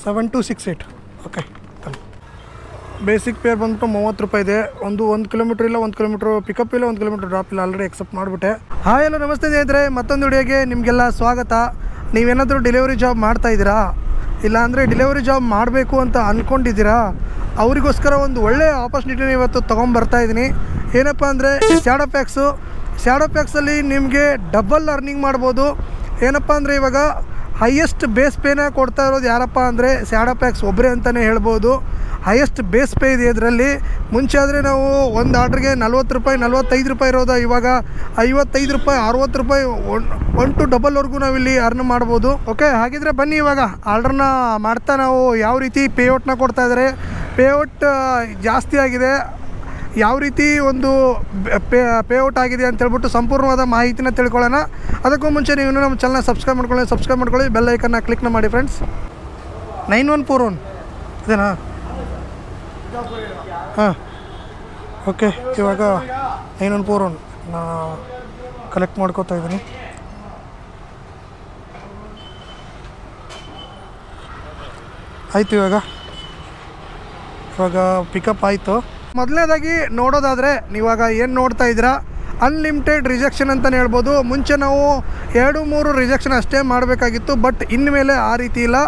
7268 okay. Basic peer ಬಂದ್ಬಿಟ್ಟು 30 ರೂಪಾಯಿ ಇದೆ. ಒಂದು ಕಿಲೋಮೀಟ್ರ್ ಇಲ್ಲ, 1 ಕಿಲೋಮೀಟ್ರ್ ಪಿಕಪ್ ಇಲ್ಲ, 1 ಕಿಲೋಮೀಟ್ರ್ ಡ್ರಾಪ್ ಇಲ್ಲ. ಆಲ್ರೆಡಿ ಎಕ್ಸೆಪ್ಟ್ ಮಾಡಿಬಿಟ್ಟೆ. ಹಾಯ್ ಎಲ್ಲ ನಮಸ್ತೆ ಸ್ನೇಹಿತರೆ, ಮತ್ತೊಂದು ವಿಡಿಯೋಗೆ ನಿಮಗೆಲ್ಲ ಸ್ವಾಗತ. ನೀವೇನಾದರೂ ಡೆಲಿವರಿ ಜಾಬ್ ಮಾಡ್ತಾಯಿದ್ದೀರಾ, ಇಲ್ಲಾಂದರೆ ಡೆಲಿವರಿ ಜಾಬ್ ಮಾಡಬೇಕು ಅಂತ ಅಂದ್ಕೊಂಡಿದ್ದೀರಾ, ಅವರಿಗೋಸ್ಕರ ಒಂದು ಒಳ್ಳೆಯ ಆಪರ್ಚುನಿಟಿನ ಇವತ್ತು ತೊಗೊಂಬರ್ತಾಯಿದ್ದೀನಿ. ಏನಪ್ಪ ಅಂದರೆ ಶ್ಯಾಡೋ ಪ್ಯಾಕ್ಸಲ್ಲಿ ನಿಮಗೆ ಡಬಲ್ ಅರ್ನಿಂಗ್ ಮಾಡ್ಬೋದು. ಏನಪ್ಪ ಅಂದರೆ ಇವಾಗ ಹೈಯೆಸ್ಟ್ ಬೇಸ್ ಪೇನ ಕೊಡ್ತಾ ಇರೋದು ಯಾರಪ್ಪ ಅಂದರೆ ಶ್ಯಾಡೋ ಪ್ಯಾಕ್ಸ್ ಒಬ್ಬರೇ ಅಂತಲೇ ಹೇಳ್ಬೋದು. ಹೈಯೆಸ್ಟ್ ಬೇಸ್ ಪೇ ಇದೆ ಇದರಲ್ಲಿ. ಮುಂಚೆ ಆದರೆ ನಾವು ಒಂದು ಆರ್ಡ್ರಿಗೆ 40 ರೂಪಾಯಿ 45 ರೂಪಾಯಿ ಇರೋದು ಇವಾಗ 55 ರೂಪಾಯಿ 60 ರೂಪಾಯಿ 1 to ಡಬಲ್ವರೆಗೂ ನಾವಿಲ್ಲಿ ಅರ್ನ್ ಮಾಡ್ಬೋದು. ಓಕೆ, ಹಾಗಿದ್ರೆ ಬನ್ನಿ ಇವಾಗ ಆರ್ಡ್ರನ್ನ ಮಾಡ್ತಾ ನಾವು ಯಾವ ರೀತಿ ಪೇಔಟ್ನ ಕೊಡ್ತಾ ಇದ್ದಾರೆ, ಪೇಔಟ್ ಜಾಸ್ತಿ ಆಗಿದೆ, ಯಾವ ರೀತಿ ಒಂದು ಪೇಔಟ್ ಆಗಿದೆ ಅಂತ ಹೇಳ್ಬಿಟ್ಟು ಸಂಪೂರ್ಣವಾದ ಮಾಹಿತಿನ ತಿಳ್ಕೊಳ್ಳೋಣ. ಅದಕ್ಕೂ ಮುಂಚೆ ನೀವು ನಮ್ಮ ಚಾನಲ್ನ ಸಬ್ಸ್ಕ್ರೈಬ್ ಮಾಡ್ಕೊಳ್ಳಿ, ಬೆಲ್ ಐಕನ್ನ ಕ್ಲಿಕ್ನ ಮಾಡಿ ಫ್ರೆಂಡ್ಸ್. 9141 ಇದೇನಾ? ಹಾಂ, ಓಕೆ. ಇವಾಗ 9141 ನಾನು ಕಲೆಕ್ಟ್ ಮಾಡ್ಕೋತಾ ಇದ್ದೀನಿ. ಆಯಿತು, ಇವಾಗ ಪಿಕಪ್ ಆಯಿತು. ಮೊದಲನೇದಾಗಿ ನೋಡೋದಾದರೆ ನೀವಾಗ ಏನು ನೋಡ್ತಾ ಇದ್ದೀರಾ, ಅನ್ಲಿಮಿಟೆಡ್ ರಿಜೆಕ್ಷನ್ ಅಂತಲೇ ಹೇಳ್ಬೋದು. ಮುಂಚೆ ನಾವು 2-3 ರಿಜೆಕ್ಷನ್ ಅಷ್ಟೇ ಮಾಡಬೇಕಾಗಿತ್ತು, ಬಟ್ ಇನ್ಮೇಲೆ ಆ ರೀತಿ ಇಲ್ಲ.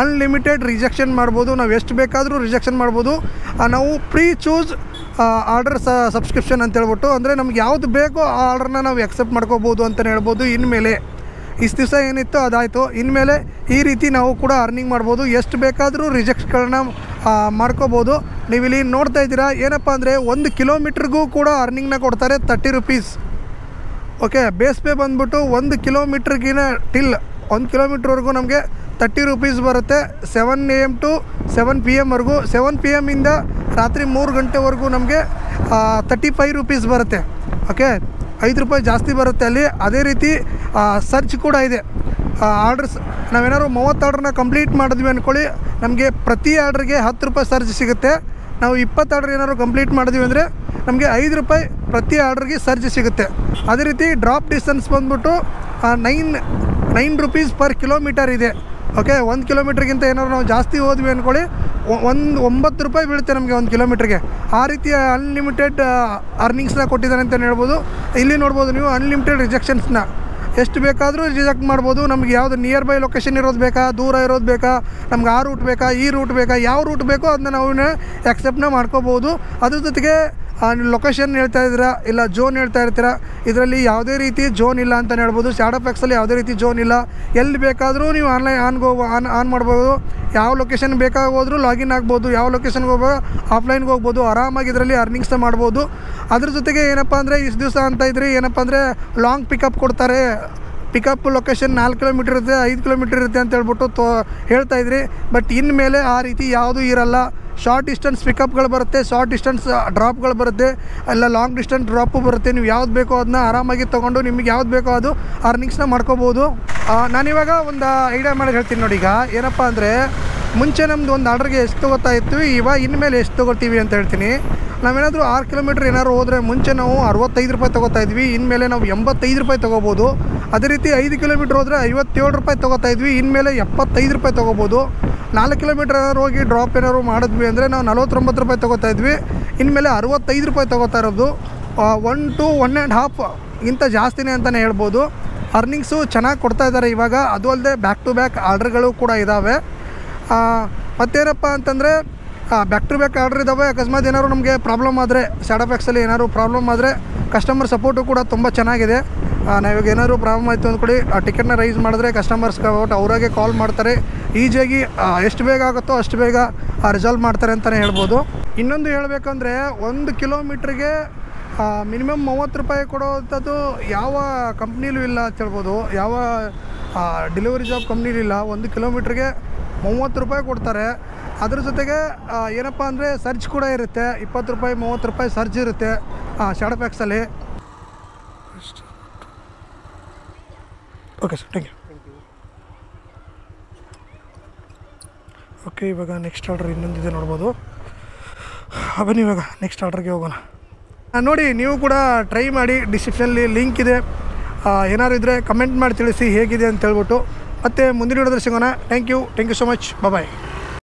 ಅನ್ಲಿಮಿಟೆಡ್ ರಿಜೆಕ್ಷನ್ ಮಾಡ್ಬೋದು, ನಾವು ಎಷ್ಟು ಬೇಕಾದರೂ ರಿಜೆಕ್ಷನ್ ಮಾಡ್ಬೋದು. ನಾವು ಪ್ರೀ ಚೂಸ್ ಆರ್ಡರ್ ಸಬ್ಸ್ಕ್ರಿಪ್ಷನ್ ಅಂತ ಹೇಳ್ಬಿಟ್ಟು, ಅಂದರೆ ನಮ್ಗೆ ಯಾವುದು ಬೇಕೋ ಆ ಆರ್ಡ್ರನ್ನ ನಾವು ಎಕ್ಸೆಪ್ಟ್ ಮಾಡ್ಕೋಬೋದು ಅಂತಲೇ ಹೇಳ್ಬೋದು. ಇನ್ಮೇಲೆ ಇಷ್ಟು ದಿವಸ ಏನಿತ್ತು ಅದಾಯಿತು, ಇನ್ಮೇಲೆ ಈ ರೀತಿ ನಾವು ಕೂಡ ಅರ್ನಿಂಗ್ ಮಾಡ್ಬೋದು. ಎಷ್ಟು ಬೇಕಾದರೂ ರಿಜೆಕ್ಟ್ಗಳನ್ನ ಮಾಡ್ಕೋಬೋದು. ನೀವು ಇಲ್ಲಿ ನೋಡ್ತಾ ಇದ್ದೀರಾ, ಏನಪ್ಪ ಅಂದರೆ 1 ಕಿಲೋಮೀಟ್ರಿಗೂ ಕೂಡ ಅರ್ನಿಂಗ್ನ ಕೊಡ್ತಾರೆ 30 ರೂಪೀಸ್. ಓಕೆ, ಬೇಸ್ ಪೇ ಬಂದ್ಬಿಟ್ಟು 1 ಕಿಲೋಮೀಟ್ರಿಗಿನ ಟಿಲ್ 1 ಕಿಲೋಮೀಟ್ರ್ವರೆಗೂ ನಮಗೆ 30 ರೂಪೀಸ್ ಬರುತ್ತೆ. 7 AM to 7 PM ವರೆಗೂ. 7 PM ಇಂದ ರಾತ್ರಿ 3 ಗಂಟೆವರೆಗೂ ನಮಗೆ 35 ರೂಪೀಸ್ ಬರುತ್ತೆ. ಓಕೆ, 5 ರೂಪಾಯಿ ಜಾಸ್ತಿ ಬರುತ್ತೆ ಅಲ್ಲಿ. ಅದೇ ರೀತಿ ಸರ್ಚ್ ಕೂಡ ಇದೆ. ಆರ್ಡರ್ಸ್ ನಾವೇನಾದ್ರು 30 ಆರ್ಡ್ರನ್ನ ಕಂಪ್ಲೀಟ್ ಮಾಡಿದ್ವಿ ಅಂದ್ಕೊಳ್ಳಿ, ನಮಗೆ ಪ್ರತಿ ಆರ್ಡ್ರಿಗೆ 10 ರೂಪಾಯಿ ಸರ್ಚ್ ಸಿಗುತ್ತೆ. ನಾವು 20 ಆರ್ಡ್ರ್ ಏನಾದ್ರು ಕಂಪ್ಲೀಟ್ ಮಾಡಿದ್ವಿ ಅಂದರೆ ನಮಗೆ 5 ರೂಪಾಯಿ ಪ್ರತಿ ಆರ್ಡ್ರಿಗೆ ಸರ್ಚ್ ಸಿಗುತ್ತೆ. ಅದೇ ರೀತಿ ಡ್ರಾಪ್ ಡಿಸ್ಟೆನ್ಸ್ ಬಂದ್ಬಿಟ್ಟು 9 ರೂಪೀಸ್ ಪರ್ ಕಿಲೋಮೀಟರ್ ಇದೆ. ಓಕೆ, 1 ಕಿಲೋಮೀಟ್ರಿಗಿಂತ ಏನಾದ್ರು ನಾವು ಜಾಸ್ತಿ ಹೋದ್ವಿ ಅಂದ್ಕೊಳ್ಳಿ 9 ರೂಪಾಯಿ ಬೀಳುತ್ತೆ ನಮಗೆ 1 ಕಿಲೋಮೀಟ್ರಿಗೆ. ಆ ರೀತಿಯ ಅನ್ಲಿಮಿಟೆಡ್ ಅರ್ನಿಂಗ್ಸ್ನ ಕೊಟ್ಟಿದ್ದಾರೆ ಅಂತಲೇ ಹೇಳ್ಬೋದು. ಇಲ್ಲಿ ನೋಡ್ಬೋದು ನೀವು ಅನ್ಲಿಮಿಟೆಡ್ ರಿಜೆಕ್ಷನ್ಸ್ನ ಎಷ್ಟು ಬೇಕಾದರೂ ರಿಜೆಕ್ಟ್ ಮಾಡ್ಬೋದು. ನಮ್ಗೆ ಯಾವುದು ನಿಯರ್ ಬೈ ಲೊಕೇಶನ್ ಇರೋದು ಬೇಕಾ, ದೂರ ಇರೋದು ಬೇಕಾ, ನಮ್ಗೆ ಆ ರೂಟ್ ಬೇಕಾ, ಈ ರೂಟ್ ಬೇಕಾ, ಯಾವ ರೂಟ್ ಬೇಕೋ ಅದನ್ನ ನಾವು ಎಕ್ಸೆಪ್ಟ್ನ ಮಾಡ್ಕೋಬೋದು. ಅದ್ರ ಜೊತೆಗೆ ಲೊಕೇಶನ್ ಹೇಳ್ತಾ ಇದ್ದೀರಾ, ಇಲ್ಲ ಜೋನ್ ಹೇಳ್ತಾ ಇರ್ತೀರಾ, ಇದರಲ್ಲಿ ಯಾವುದೇ ರೀತಿ ಜೋನ್ ಇಲ್ಲ ಅಂತಲೇ ಹೇಳ್ಬೋದು. ಶ್ಯಾಡೋ ಪ್ಯಾಕ್ಸಲ್ಲಿ ಯಾವುದೇ ರೀತಿ ಜೋನ್ ಇಲ್ಲ. ಎಲ್ಲಿ ಬೇಕಾದರೂ ನೀವು ಆನ್ ಮಾಡ್ಬೋದು. ಯಾವ ಲೊಕೇಶನ್ ಬೇಕಾಗೋದ್ರೂ ಲಾಗಿನ್ ಆಗ್ಬೋದು, ಯಾವ ಲೊಕೇಶನ್ಗೆ ಹೋಗ್ಬೋದು ಆಫ್ಲೈನ್ಗೆ ಹೋಗ್ಬೋದು. ಆರಾಮಾಗಿ ಇದರಲ್ಲಿ ಅರ್ನಿಂಗ್ಸ್ನ ಮಾಡ್ಬೋದು. ಅದ್ರ ಜೊತೆಗೆ ಏನಪ್ಪ ಅಂದರೆ ಇಷ್ಟು ದಿವಸ ಅಂತ ಇದ್ರಿ ಏನಪ್ಪ ಅಂದರೆ ಲಾಂಗ್ ಪಿಕಪ್ ಕೊಡ್ತಾರೆ. ಪಿಕಪ್ ಲೊಕೇಶನ್ 4 ಕಿಲೋಮೀಟ್ರ್ ಇರುತ್ತೆ, 5 ಕಿಲೋಮೀಟ್ರ್ ಇರುತ್ತೆ ಅಂತ ಹೇಳ್ಬಿಟ್ಟು ಹೇಳ್ತಾಯಿದ್ರಿ. ಬಟ್ ಇನ್ಮೇಲೆ ಆ ರೀತಿ ಯಾವುದೂ ಇರಲ್ಲ. ಶಾರ್ಟ್ ಡಿಸ್ಟೆನ್ಸ್ ಪಿಕಪ್ಗಳು ಬರುತ್ತೆ, ಶಾರ್ಟ್ ಡಿಸ್ಟೆನ್ಸ್ ಡ್ರಾಪ್ಗಳು ಬರುತ್ತೆ, ಎಲ್ಲ ಲಾಂಗ್ ಡಿಸ್ಟೆನ್ಸ್ ಡ್ರಾಪು ಬರುತ್ತೆ. ನೀವು ಯಾವ್ದು ಬೇಕೋ ಅದನ್ನ ಆರಾಮಾಗಿ ತೊಗೊಂಡು ನಿಮಗೆ ಯಾವ್ದು ಬೇಕೋ ಅದು ಅರ್ನಿಂಗ್ಸ್ನ ಮಾಡ್ಕೋಬೋದು. ನಾನಿವಾಗ ಒಂದು ಐಡಿಯಾ ಮಾಡಿ ಹೇಳ್ತೀನಿ ನೋಡಿ. ಈಗ ಏನಪ್ಪ ಅಂದರೆ ಮುಂಚೆ ನಮ್ಮದು ಒಂದು ಆರ್ಡ್ರಿಗೆ ಎಷ್ಟು ತೊಗೋತಾ ಇತ್ತು, ಇವಾಗ ಇನ್ಮೇಲೆ ಎಷ್ಟು ತೊಗೋತೀವಿ ಅಂತ ಹೇಳ್ತೀನಿ. ನಾವೇನಾದರೂ 6 ಕಿಲೋಮೀಟ್ರ್ ಏನಾದ್ರು ಹೋದರೆ ಮುಂಚೆ ನಾವು 65 ರೂಪಾಯಿ ತೊಗೋತಾ ಇದ್ವಿ, ಇನ್ಮೇಲೆ ನಾವು 85 ರೂಪಾಯಿ ತೊಗೋಬೋದು. ಅದೇ ರೀತಿ 5 ಕಿಲೋಮೀಟ್ರ್ ಹೋದರೆ 57 ರೂಪಾಯಿ ತೊಗೋತಾ ಇದ್ವಿ, ಇನ್ಮೇಲೆ 75 ರೂಪಾಯಿ ತೊಗೋಬೋದು. 4 ಕಿಲೋಮೀಟ್ರ್ ಏನಾದ್ರು ಹೋಗಿ ಡ್ರಾಪ್ ಏನಾದ್ರು ಮಾಡಿದ್ವಿ ಅಂದರೆ ನಾವು 49 ರೂಪಾಯಿ ತೊಗೋತಾ ಇದ್ವಿ, ಇನ್ಮೇಲೆ 65 ರೂಪಾಯಿ ತೊಗೋತಾ ಇರೋದು. 1 to 1.5 ಇಂಥ ಜಾಸ್ತಿನೇ ಅಂತಲೇ ಹೇಳ್ಬೋದು. ಅರ್ನಿಂಗ್ಸು ಚೆನ್ನಾಗಿ ಕೊಡ್ತಾ ಇದ್ದಾರೆ ಇವಾಗ. ಅದು ಅಲ್ಲದೆ ಬ್ಯಾಕ್ ಟು ಬ್ಯಾಕ್ ಆರ್ಡ್ರ್ಗಳು ಕೂಡ ಇದ್ದಾವೆ. ಮತ್ತೇನಪ್ಪ ಅಂತಂದರೆ ಬ್ಯಾಕ್ ಟು ಬ್ಯಾಕ್ ಆರ್ಡ್ರ್ ಇದ್ದಾವೆ. ಅಕಸ್ಮಾತ್ ಏನಾದ್ರು ನಮಗೆ ಪ್ರಾಬ್ಲಮ್ ಆದರೆ ಶ್ಯಾಡೋ ಪ್ಯಾಕ್ಸಲ್ಲಿ ಏನಾದ್ರು ಪ್ರಾಬ್ಲಮ್ ಆದರೆ ಕಸ್ಟಮರ್ ಸಪೋರ್ಟು ಕೂಡ ತುಂಬ ಚೆನ್ನಾಗಿದೆ. ನಾವಿವಾಗ ಏನಾದರೂ ಪ್ರಾಬ್ಲಮ್ ಆಯಿತು ಅಂದ್ಕೊಳ್ಳಿ, ಆ ಟಿಕೆಟ್ನ ರೈಸ್ ಮಾಡಿದ್ರೆ ಕಸ್ಟಮರ್ಸ್ ಅವರಾಗೆ ಕಾಲ್ ಮಾಡ್ತಾರೆ. ಈಸಿಯಾಗಿ ಎಷ್ಟು ಬೇಗ ಆಗುತ್ತೋ ಅಷ್ಟು ಬೇಗ ರಿಸಾಲ್ವ್ ಮಾಡ್ತಾರೆ ಅಂತಲೇ ಹೇಳ್ಬೋದು. ಇನ್ನೊಂದು ಹೇಳಬೇಕಂದ್ರೆ 1 ಕಿಲೋಮೀಟ್ರಿಗೆ ಮಿನಿಮಮ್ 30 ರೂಪಾಯಿ ಕೊಡೋವಂಥದ್ದು ಯಾವ ಕಂಪ್ನಿಲೂ ಇಲ್ಲ ಅಂತ ಹೇಳ್ಬೋದು. ಯಾವ ಡೆಲಿವರಿ ಜಾಬ್ ಕಂಪ್ನಿಲೂ ಇಲ್ಲ. 1 ಕಿಲೋಮೀಟ್ರಿಗೆ 30 ರೂಪಾಯಿ ಕೊಡ್ತಾರೆ. ಅದ್ರ ಜೊತೆಗೆ ಏನಪ್ಪ ಅಂದರೆ ಸರ್ಚ್ ಕೂಡ ಇರುತ್ತೆ. 20 ರೂಪಾಯಿ 30 ರೂಪಾಯಿ ಸರ್ಚ್ ಇರುತ್ತೆ ಶ್ಯಾಡೋ ಪ್ಯಾಕ್ಸಲ್ಲಿ. Okay sir, thank you. Okay, ಇವಾಗ ನೆಕ್ಸ್ಟ್ ಆರ್ಡ್ರ್ ಇನ್ನೊಂದಿದೆ ನೋಡ್ಬೋದು. ಬನ್ನಿ ಇವಾಗ ನೆಕ್ಸ್ಟ್ ಆರ್ಡ್ರಿಗೆ ಹೋಗೋಣ. ನೋಡಿ, ನೀವು ಕೂಡ ಟ್ರೈ ಮಾಡಿ. ಡಿಸ್ಕ್ರಿಪ್ಷನಲ್ಲಿ ಲಿಂಕ್ ಇದೆ. ಏನಾದ್ರು ಇದ್ದರೆ ಕಮೆಂಟ್ ಮಾಡಿ ತಿಳಿಸಿ ಹೇಗಿದೆ ಅಂತ ಹೇಳ್ಬಿಟ್ಟು. ಮತ್ತು ಮುಂದಿನ ವಿಡಿಯೋದಲ್ಲಿ ಸಿಗೋಣ. Thank you so much. Bye.